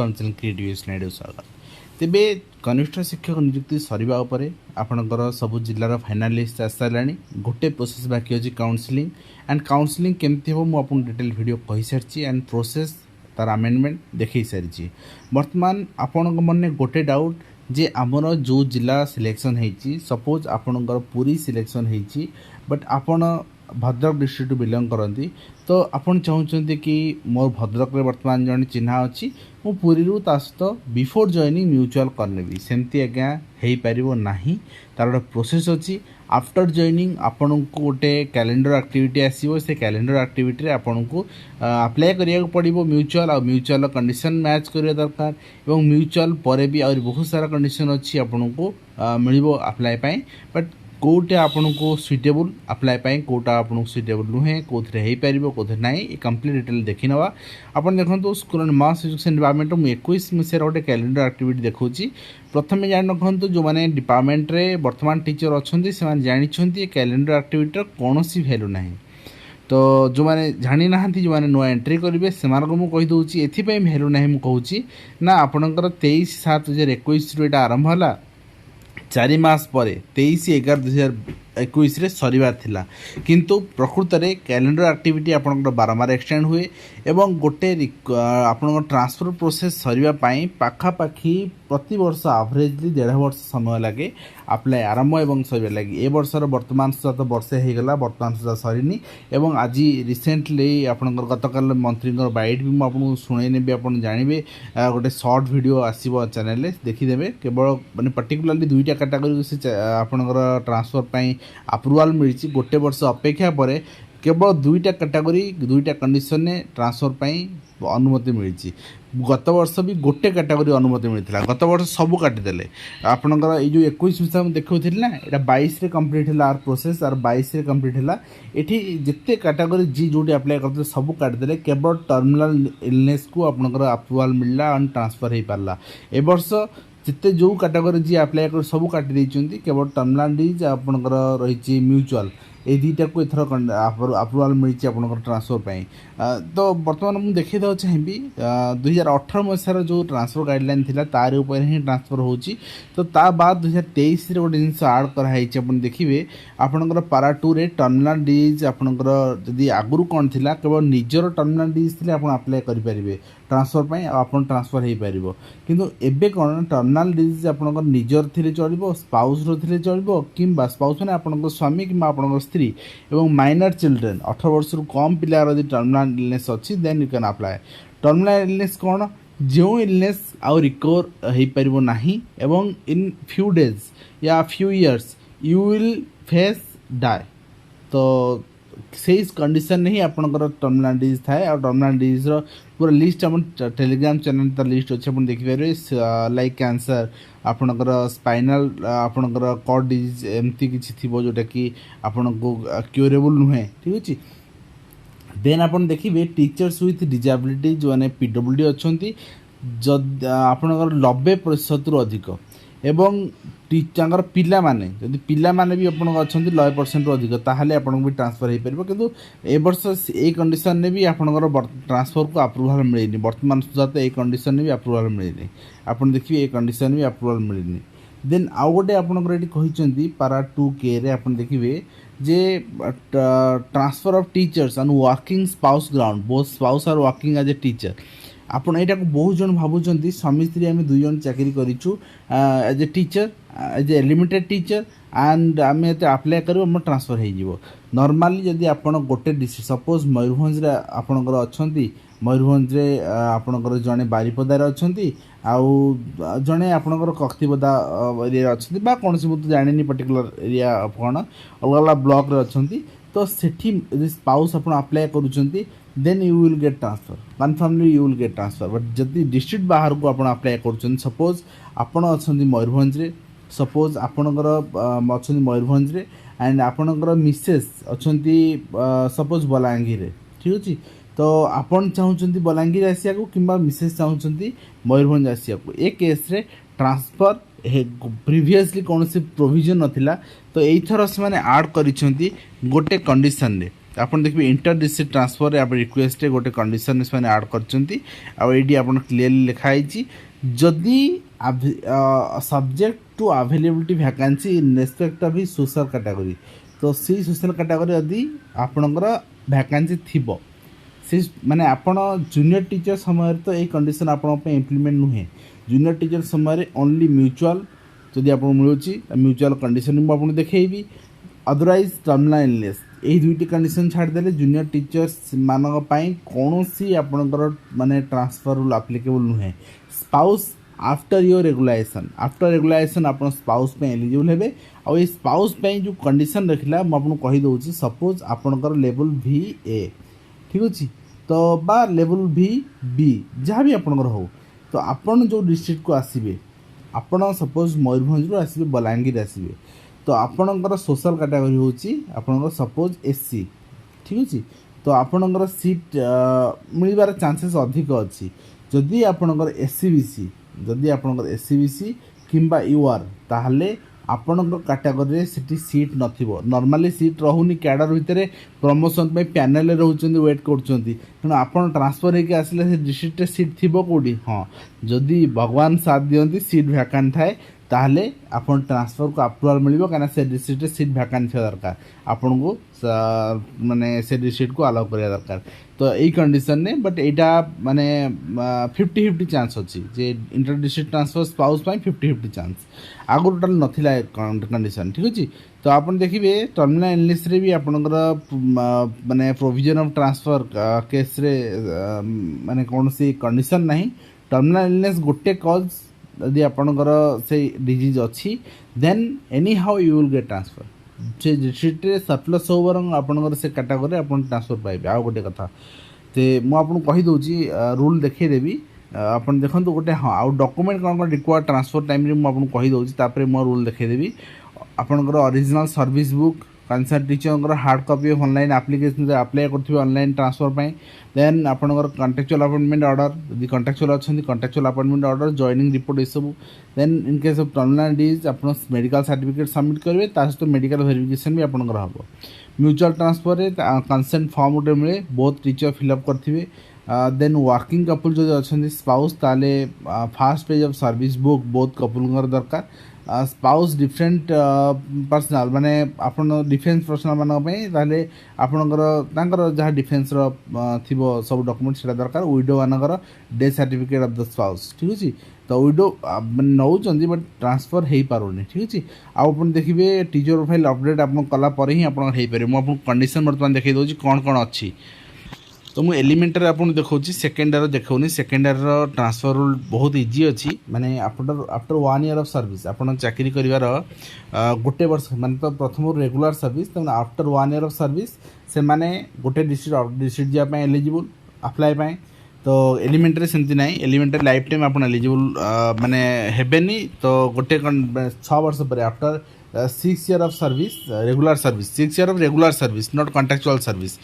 समस्त creative snide स्वागत। तेबे कनिष्ठ शिक्षक नियुक्ति सरिबा उपरे आपणकर सब जिलार फाइनल लिस्ट आस साराणी। गोटे प्रोसेस बाकी अच्छी काउंसलिंग एंड काउंसलिंग केमती हो मुझे डिटेल वीडियो कही सारी एंड प्रोसेस तार अमेंडमेंट देखी सारी। बर्तमान आपण मन गोटे डाउट जे आमर जो जिला सिलेक्शन होती सपोज आपणकर पूरी सिलेक्शन होती बट आपण भद्रक डिस्ट्रिक्ट बिलंग करती तो आपन चाहते कि मोर भद्रक रे वर्तमान जन चिन्हा अच्छी मु पुरी सहित बिफोर जॉइनिंग म्यूचुअल करनेबी सेमती आज्ञा हो पार ना तार गोटे प्रोसेस अच्छी। आफ्टर जॉइनिंग आपन को गोटे कैलेंडर एक्टिविटी आसो से कैलेंडर एक्टिविटी आपन को अप्लाई करिया पड़ो म्यूचुअल और म्यूचुअल कंडीशन मैच करिया दरकार और म्यूचुअल पर भी और बहुत सारा कंडीशन अच्छी आपन को मिल अप्लाई बट कोटे आपन को सुइटेबल अप्लाई कोटा आपन सुइटेबल नुहे कौन हो पार कौन ना कंप्लीट डिटेल देखी नवा। आपन देखो स्कूल मास एजुकेशन डिपार्टमेंट मुझे 21 मसीहार गोटे कैलेंडर एक्टिविटी देखी। प्रथम जान रखु जो मैंने डिपार्टमेंट रे वर्तमान टीचर अच्छा से जानते कैलेंडर एक्टिविटी कौन सी भैल्यू ना तो जो मैंने जानी ना जो मैंने नुआ एंट्री करेंगे से मुझे एपाई भैल्यू ना मुझे ना आपणकर 23/7/2021 रू यहाँ आरंभ है 4 मास पर 23/11/2021 सरीबार थिला किंतु प्रकृत में कैलेंडर एक्टिविटी आपनकर बारंबार एक्सटेंड हुए एवं गोटे आपन ट्रांसफर प्रोसेस सरीबा पाई पाखापाखी प्रति वर्ष एवरेजली 1.5 वर्ष समय लगे अप्लाई आरंभ एवं सरीबा लगे। ए वर्षर वर्तमान सुधा तो वर्षे हो गला वर्तमान सुधा सरीनी एवं आज रिसेंटली आपनकर गतकाल मंत्री बाइट भी मुझे शुणेने भी आप जानवे गोटे शॉर्ट वीडियो आसो चैनल देखीदे केवल माने पर्टिकुलरली 2टा कैटेगरी से आपनकर ट्रांसफर पाई अप्रूवाल मिली गोटे वर्ष अपेक्षा पर केवल 2टा कैटेगरी 2टा कंडीशन ने ट्रांसफर पाई अनुमति मिली। गत वर्ष भी गोटे कैटेगरी अनुमति मिलता गत वर्ष सब काटिदेले आपनकर ये जो 21 विषय देखुली ना यहाँ 22 कंप्लीट है आर प्रोसेस आर 22 कंप्लीट है ये जिते कैटेगरी जी जो अप्लाई करते सब काटिदेले केवल टर्मिनाल इलनेस को आपनकर अप्रूवाल मिलला एंड ट्रांसफर हो पारा। ए वर्ष जिते जो कैटेगरी जी अप्लाई कर सब काटी केवल टर्मिनाल डीज आपनकर रही म्यूचुअल ये 2टा को एथर अप्रूवाल मिली आपनकर ट्रांसफर पाई। तो बर्तमान मुझे देखा चाहिए 2018 मसीहार जो ट्रांसफर गाइडलाइन थिला तार ऊपर ही ट्रांसफर होची तो ता बाद 2023 रे गोटे जिनस आड कराई अपन देखिए आपनकर पारा 2 रे टर्मिनाल डीज आपनकर जदि आगुरु कौन थिला केवल निजर टर्मिनाल डीज थिले आपन अप्लाई करि परिबे ट्रांसफर पाई आपन ट्रांसफर हो पारिबो किंतु एबे कौन टर्मिनाल डीज आपनकर निजर थिले चलिबो स्पाउस रो थिले चलिबो किंबा स्पाउस माने आपनकर स्वामी किंबा आपनकर स्त्री एवं माइनर चिल्ड्रेन 18 वर्ष रु कम पिला यदि टर्मिनाल इलनेस अच्छी then you can apply. Terminal illness कौन जो इलनेस आउ रिकवर हो पारिबो नाही एवं इन फ्यू डेज या few years you will face die तो से कंडीशन ही आपनकर टर्मिनाल डिजीज थाए और टर्मिनाल डिजीज पूरा लिस्ट अपन टेलीग्राम चैनल तर लिस्ट अच्छे अपन देखिपारे लाइक कैंसर आपनकर स्पाइनल आपनकर कॉर्ड डिजीज एमती किछि थिबो जोटा कि आपन को क्यूरेबल नुहे ठीक अछि। देन आपन देखिए टीचर्स विथ डिजेबिलिटी जो मैंने पीडब्ल्यूडी अच्छी जद आपनकर 90% रु अधिक एवं टीचर पिला माने जदि पिला माने भी आपन अच्छा 90% रु अधिक ताहले आपन भी ट्रांसफर हो पार किंतु ए वर्ष ए कंडीशन ने भी आपनकर ट्रांसफर को अप्रूवल मिलनी वर्तमान सुधा तो ए कंडीशन ने भी अप्रूवल मिलनी आपन देखिए ए कंडीशन भी अप्रूवल मिलनी। देन आउ गोटे आपनकर एटी कहिसंती पारा 2K रे आपन देखिए जे transfer of teachers and working spouse ground both spouse are working as a teacher आपन यहाँ को बहुत जन भावुंट स्वामी स्त्री आम 2 जन चाकरी करूँ as a teacher as a limited teacher and आम ये अप्लाई कर ट्रांसफर हो नॉर्मली जदि आप गोटे डिस्ट्रिक्ट सपोज मयूरभंज आपणकर अच्छा मयूरभंज आपणकर जड़े बारिपदार अच्छा आउ जड़े आपणकर कक्तिपदा एरिया अच्छा कौन सी मुझे जानी पर्टिकुलर एरिया कौन अलग अलग ब्लॉक अच्छा तो सेठी स्पाउस आप अप्लाई करुँच then you will get transfer confirmly you will get transfer but जदि डिस्ट्रिक्ट बाहर को आप अप्लाई कर सपोज आपण अच्छा मयूरभंज सपोज आपणकर अच्छा मयूरभंज एंड आपणकर मिसेस अच्छा सपोज बलांगीर ठीक अच्छे तो आपण चाहूँगी बलांगीर आसिया को कि मिसेस चाहूँगी मयूरभंज आसिया को ए केस रे ट्रांसफर प्रीवियसली कौन से प्रोविजन नथिला तो एथर से माने ऐड करिसेंती गोटे कंडीशन रे आपन देखबे इंटर डिस्ट्रिक्ट ट्रांसफर रे आप रिक्वेस्ट रे गोटे कंडीशन से माने ऐड करचंती आ एडी आपन क्लियरली लिखाई छी जदि subject to availability vacancy in respect of social category तो सी सोशल कैटेगरी यदि आपनकर वैकेंसी थिबो से माने आपण जूनियर टीचर समय तो ये कंडीशन आपण पे इम्प्लीमेंट नुहे जूनियर टीचर समय ओनली म्यूचुअल जदि आपन मिलुची म्यूचुअल कंडीशन मु आपन देखैबी अदरवाइज टर्मिनल इलनेस यही दुईटी कंडीशन छाड़देले जूनियर टीचर्स मानक पई कोनोसी आपनकर माने ट्रांसफर रूल एप्लीकेबल नुहे स्पाउस आफ्टर योर रेगुलाइजेशन आपन स्पाउस पे एलिजिबल हेबे और ये स्पाउस पे जो कंडीशन रखिला मु आपन कहि दउची सपोज आपनकर लेवल भी ए ठीक अछि तो बा लेवल भी बी जहाँ भी आपनकर हो तो आपन जो डिस्ट्रिक्ट को आसीबे आपन सपोज मयूरभंज आसीबे बलांगीर आसीबे तो आपनकर सोशल कैटेगरी होची आपनकर सपोज एससी ठीक अछि तो आपनकर सीट मिलबार चांसेस अधिक अछि जदि आपनकर एससीबीसी जदि आपनकर एससीबीसी किंबा यूआर ताहले आपनकर कैटेगरी सीट सीट नथिबो नॉर्मली सीट रहुनी कैडर भितरे प्रमोशन पे पैनल रहउचंदी वेट करचंदी तेणु आपन ट्रांसफर हेके आसिले से डिस्ट्रिक्ट सीट थिबो कोडी हां जदि भगवान साथ दियंती सीट वैकेंट थाए ताहले आपन ट्रांसफर को अप्रूवल मिलिबो काना से डिस्ट्रिक्ट सीट वैकेंट थिया दरकार आपन को माने से डिस्ट्रिक्ट को अलाउ करिया दरकार तो एई कंडीशन ने बट एटा माने 50-50 चांस अछि जे इंटर डिस्ट्रिक्ट ट्रांसफर स्पाउस पाई 50-50 चांस आगु टोटल नथिला कंडीशन ठीक अछि तो आपन देखिबे टर्मिनल इलनेस रे भी आपनकर माने प्रोविजन ऑफ ट्रांसफर केस रे माने कोनसी कंडीशन नहीं टर्मिनल इलनेस गोटे कॉज यदि आपनकर से डिजीज अच्छी then any how you will get transfer से डिस्ट्रिक्ट सरप्लस हो बरंग आपनकर से कैटेगरी आपन ट्रांसफर पाइबे आ गोटे कथा ते मु आपन कहि दउची रूल देखै देबी आपन देखंतु गोटे हां आ डॉक्यूमेंट कोन कोन रिक्वायर्ड ट्रांसफर टाइम रे मु आपन कहि दउची तापरे मो रूल देखै देबी आपनकर original service book concern teacher hard copy of online application apply करथिबे ऑनलाइन ट्रांसफर पाई देन आपनकर कॉन्ट्रैक्चुअल अपॉइंटमेंट ऑर्डर यदि कॉन्ट्रैक्चुअल अछंती contractual appointment order joining report ए सब then in case of terminal dues आपन मेडिकल सर्टिफिकेट सबमिट करबे तासतो medical verification भी आपनकर हबो म्यूचुअल ट्रांसफर रे कंसेंट फॉर्म उटे मिले बहुत टीचर फिल अप करथिबे देन वर्किंग कपल जो अछंती स्पाउस ताले first page of service book बहुत कपलंगर दरकार स्पाउस डिफरेंट पर्सनल माने आपन डिफेंस पर्सनल मान पे आपणकर जहाँ डिफेंस थिबो सब डॉक्यूमेंट सेटा दरकार विडो मानकर death certificate of the spouse ठीक अछि तो विडो नौचंदी बट ट्रांसफर हेई पारुनी ठीक अछि आपन देखिबे टीचर प्रोफाइल अपडेट आपन कला पर ही आपन हेई पारे मु आपन कंडीशन वर्तमान देखै दोची कोन कोन अछि तो मुझे एलिमेंटरी आपको देखा सेकेंडरी देखा सेकेंडरी ट्रांसफर रूल बहुत इजी अच्छी माने आफ्टर 1 ईयर ऑफ सर्विस आपन चाकरी करिवार गोटे वर्ष माने तो प्रथम रेगुलर सर्विस तो आफ्टर 1 ईयर ऑफ सर्विस से माने गोटे डिस्ट्रिक्ट जा पे एलिजिबल अप्लाई पाए तो एलिमेंटरी सेमती ना एलिमेंटरी लाइफ टाइम आपन एलिजिबल माने हेबेनी तो गोटे 6 वर्ष पर after 6 year of service regular service 6 year of regular service not contractual service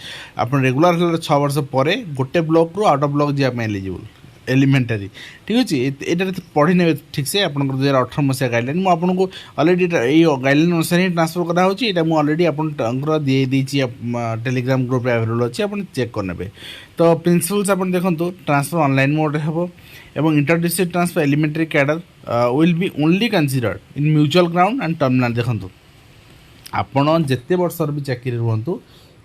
upon regular 6 वर्ष पर गोटे ब्लॉक रु आउट ऑफ ब्लॉक जाए एलिजिबल एलिमेंटरी ठीक अच्छे ये पढ़ी ने ठीक से आप 2018 मसीहा गाइडलाइन मुझे आपको अलरेडी गाइडलाइन अनुसार ही ट्रांसफर करा मुझे अलरेडी आपंकर दी टेलीग्राम ग्रुप अवेलेबल अच्छी आप चेक करने तो प्रिंसिपल्स आप देखो ट्रांसफर ऑनलाइन मोड हे एवं inter district transfer elementary cadre will be only considered in mutual ground and terminal देखो आपड़ जिते वर्ष भी चाकरी रुहतु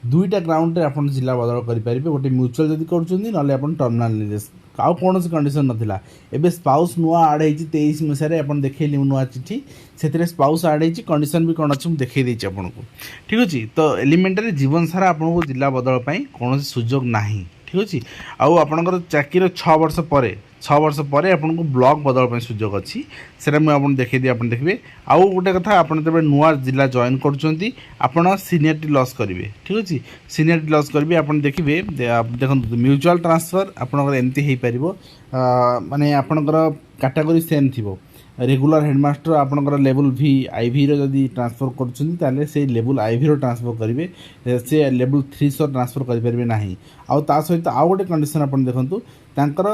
दुईटा ग्राउंड रे आपन जिला बदल करेंगे गोटे म्यूचुअल जदि कर टर्मिनल आउ कौन कंडीशन नाला एवं स्पाउस नुआ आड हो 23 मसीह आपन देखली नुआ चिठी से स्पाउस आड हो कंडीशन भी कौन अच्छी मुझे देखी आपको ठीक अच्छे तो एलिमेंटरी जीवन सारा आपको जिला बदल कौन सुजोग ना ठीक अच्छे आउ आपंकर चाकरी 6 वर्ष पर आपको ब्लॉक बदल सुजोग अच्छी से मुझे देखी आप देखिए आउ गोटे कथा आप नुआ जिला जॉइन कर सीनियरिटी लॉस करेंगे ठीक अच्छे सीनियरिटी लॉस करेंगे आप देखिए देखो म्यूचुअल ट्रांसफर आपंकर एमती हो पार माने आपंकर कैटेगरी सेम थी रेगुलर हेडमास्टर आपणकर लेवल भी आईवी जदि ट्रांसफर कर से लेवल आईवी ट्रांसफर करेंगे से लेवल 3 सर ट्रांसफर करेंगे ना आउ ता सहित आउ गोटे कंडीशन आप देखूँ तांकर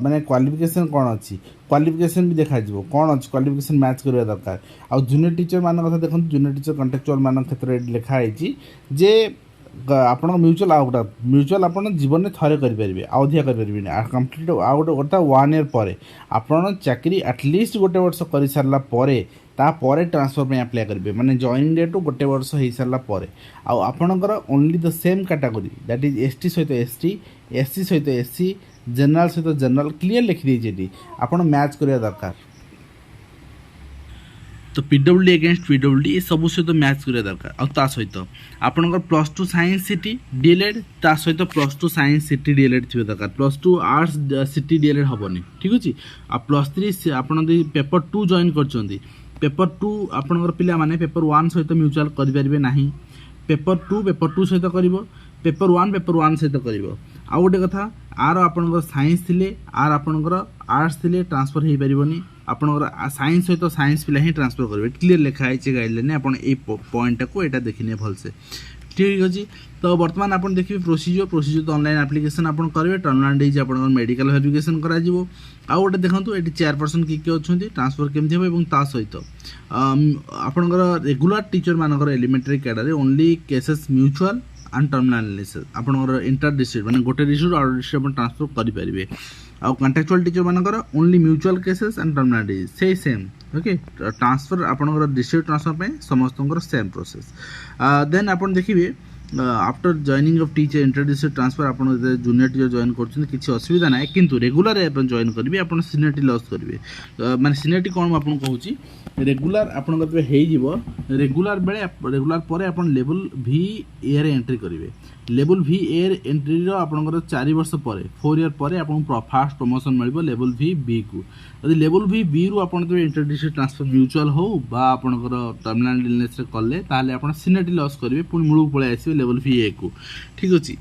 माने क्वालिफिकेशन कौन अच्छी क्वालिफिकेशन भी देखा कौन अच्छी क्वालिफिकेशन मैच करवा दरकार आउ जूनियर टीचर मान कथा देखो जूनियर टीचर कंट्राक्चुअल मान क्षेत्र में लिखाई जे आपण म्यूचुअल आउ गोटा म्यूचुअल आप जीवन में थे करेंगे आधिया करेंगे कम्प्लीट आउ गोटे 1 ईयर पर आपड़ चाकरी एटलिस्ट गोटे वर्ष कर सारापर तापर ट्रांसफर में अप्लाई करेंगे माने जॉइनिंग डेट गोटे वर्ष हो सारापर आपणकर only the same category that is ST सहित एसटी एससी सहित एससी जनरल सहित जनरल क्लीयर लिखी देती आपड़ मैच करवा दरकार तो पीडब्ल्यूडी अगेंस्ट पीडब्ल्यूडी ये सब सहित मैच करवा दरकार आ ता सहित आपणकर +2 साइंस सिटी डीएलएड ता सहित +2 साइंस सिटी डीएलएड थी दरकार +2 आर्ट्स सिटी डीएलएड हेनी ठीक अच्छे आ +3 आपड़ पेपर 2 जॉइन कर पेपर 2 आपणकर पिला माने पेपर 1 सहित म्यूचुअल करेंगे ना पेपर 2 सहित कर पेपर 1 सहित कर आउ गोटे कथा आर आपणकर साइंस थिले आर आपणकर आर्ट्स थिले ट्रांसफर हो पारबनी आपणकर साइंस सहित साइंस पिला ही ट्रांसफर करेंगे क्लीयर लिखाई गाइडलाइन आप पॉइंट को यहाँ देखने भलसे ठीक अच्छे तो बर्तमान आप देखिए प्रोसीजर तो ऑनलाइन एप्लिकेशन आप करेंगे टर्मिनाल डेज आप मेडिकल वेरिफिकेशन करा आउ गोटे देखो ये चेयरपर्सन किए अच्छा ट्रांसफर केमती हम ता सहित आपणकर रेगुलर टीचर मानकर elementary cadre only cases mutual and terminal analysis आपणकर इंटर डिस्ट्रिक्ट माने गोटे डिस्ट्रिक्ट आउट डिस्ट्रिक्ट आप ट्रांसफर करेंगे आउ कंट्राक्चुअल टीचर मानकर only mutual cases and terminal disease से सेम ओके ट्रांसफर आपणकर डिस्ट्रिक्ट ट्रांसफर पे समस्त सेम प्रोसेस देन आप देखिए after joining of teacher inter district transfer आप जूनियर टीचर जॉइन कर किसी असुविधा ना किंतु रेगुलर जॉइन करेंगे आप सीनियरिटी लॉस करेंगे माने सीनियरिटी कौन आपको कहूँ रेगुलर आपंकर रेगुलर बेले रेगुलर पर आप लेवल भी ए रे एंट्री करेंगे लेवल भी ए एंट्री आपंकर 4 वर्ष पर 4 ईयर पर आपको फास्ट प्रमोशन मिल लेवल भी बी को यदि लेवल भी बी रु आप इंटर डिस्ट्रिक्ट ट्रांसफर म्यूचुअल हो आपंकर टर्मिनाल इलनेस कले ताले आप सीनियरिटी लॉस करेंगे पुणी मूल पलि आसवे लेवल भी ए को ठीक अच्छे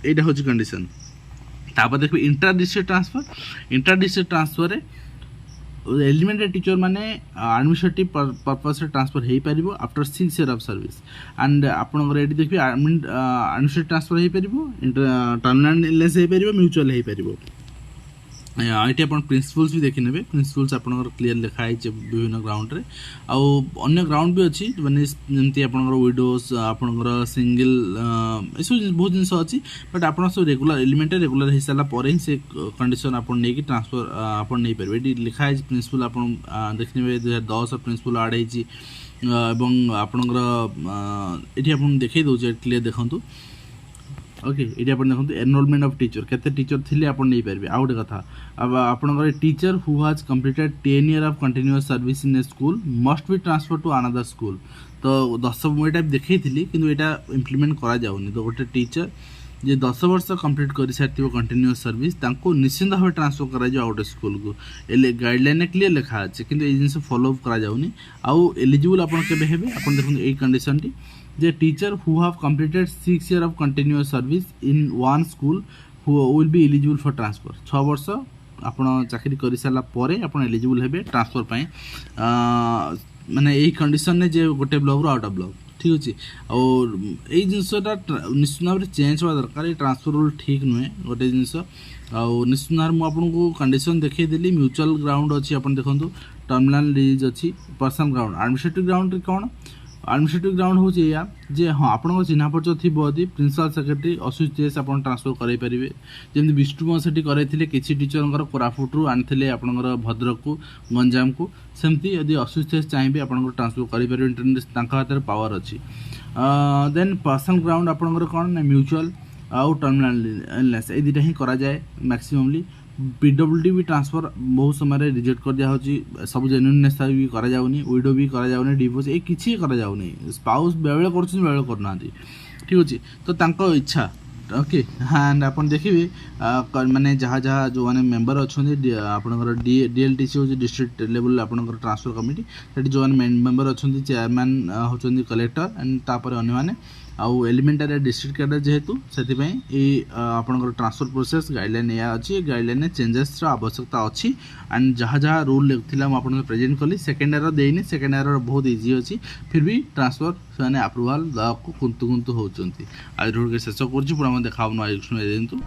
यहाँ हूँ कंडीशन तापर देखिए inter district transfer elementary teacher माने एडमिनिस्ट्रेटिव पर्पस से ट्रांसफर हो पार after 6 year of service and आपंकर ये देखिए एडमिनिस्ट्रेटिव ट्रांसफर हो पार टर्मिनाल इलनेस हो पार म्यूचुअल हो पार ये आप प्रिंसिपल्स भी देखने प्रिंसिपल्स आप क्लीयर लिखाई विभिन्न ग्राउंड रे आउ अन्य ग्राउंड भी अच्छी माने जमती आपंकर विडोज आपंकर सिंगल ये सब बहुत जिन अच्छी बट आप सब रेगुलर एलिमेंटरी रेगुलर हो सारापर ही से कंडीशन आप नहीं ट्रांसफर आप नहीं पारे ये लिखाई प्रिंसिपल आप देखने 2010 प्रिंसिपल आड हो आपंकर ये आप देखई दौचे क्लीयर देखूँ ओके ये आप देखो एनरोलमेंट ऑफ टीचर केते टीचर थिले आप नहीं पारे आउ गोटे कथा अब आपनकर teacher who has completed 10 year of continuous service in a school must be transfer to another school तो 10 मुझे देखी किंतु यहाँ इम्प्लीमेंट करा जाउनी तो गोटे टीचर जे 10 वर्ष कंप्लीट कर सारी कंटिन्यूअस सर्विस निश्चिंत भाव ट्रांसफर कर गोटे स्कूल को गाइडलाइन क्लीयर लिखा अच्छे कि जिन फॉलो अप कराउनी आउ एलिजिबल आप देखो ये condition T J teacher who have completed 6 year of continuous service in one school who will be eligible for transfer 6 वर्ष आप चाकरी कर सारापर आप एलिजिबल हे ट्रांसफर पाई माने यही कंडीशन ने जे गोटे ब्लॉक रू आउट ऑफ ब्लॉक ठीक अच्छे और यही जिनसा निश्चित भाव में चेंज हवा दरकार ये ट्रांसफर रूल ठीक नुहे गोटे जिनस आउ निश्चित भाव में आपको कंडीशन देखईदेली म्यूचुअल ग्राउंड अच्छी आप देखो टर्मिनाल डिजीज अच्छी पर्सनल ग्राउंड एडमिनिस्ट्रेटिव ग्राउंड कौन एडमिनिस्ट्रेटिव ग्राउंड हूँ या जे हाँ आप चिन्ह परिचय थी प्रिंसिपल सेक्रेटरी अशुतोष आप ट्रांसफर करेंगे जमी विष्णु सेठी करे किसी टीचर कोरापुटू आनी आपंकर भद्रक को गंजाम को सेमती यदि अशुतोष चाहिए आप ट्रांसफर करेंगे इंटरनेट हाथ में पावर अच्छी देन पर्सनल ग्राउंड आपंकर कौन ना म्यूचुअल आउ टर्मिनाल इलनेस ये दुटा ही करा जाए मैक्सिममली पीडब्ल्यूडी भी ट्रांसफर बहुत समय रिजेक्ट कर दिया सब जेन्युइननेस भी करा जाउनी विडो भी करा जाउनी डिवोर्स ये किसी करा जाउनी स्पाउस बेले करना ठीक अच्छे तो तांको इच्छा ओके एंड आप देखिए माने जहाँ जहाँ जो मैंने मेम्बर अच्छा आपंकर डीएलटीसी हूँ डिस्ट्रिक्ट लेवल आपंकर ट्रांसफर कमिटी जो मेम्बर अच्छा चेयरमैन होती कलेक्टर एंड तापर अन्य आउ एलिमेंटारी डिस्ट्रिक्ट कैडर जेहेतु से आपंकर ट्रांसफर प्रोसेस गाइडलाइन या अच्छी गाइडलाइन चेंजेस आवश्यकता अच्छी एंड जहाँ जहाँ रूल था मुझे प्रेजेंट कली सेकेंड ईयर देनी सेकेंड ईयर बहुत इजी अच्छी फिर भी ट्रांसफर से आप्रुवाल देवाक कुंतु कुंतु होती आज शेष कर देखा दिंतु।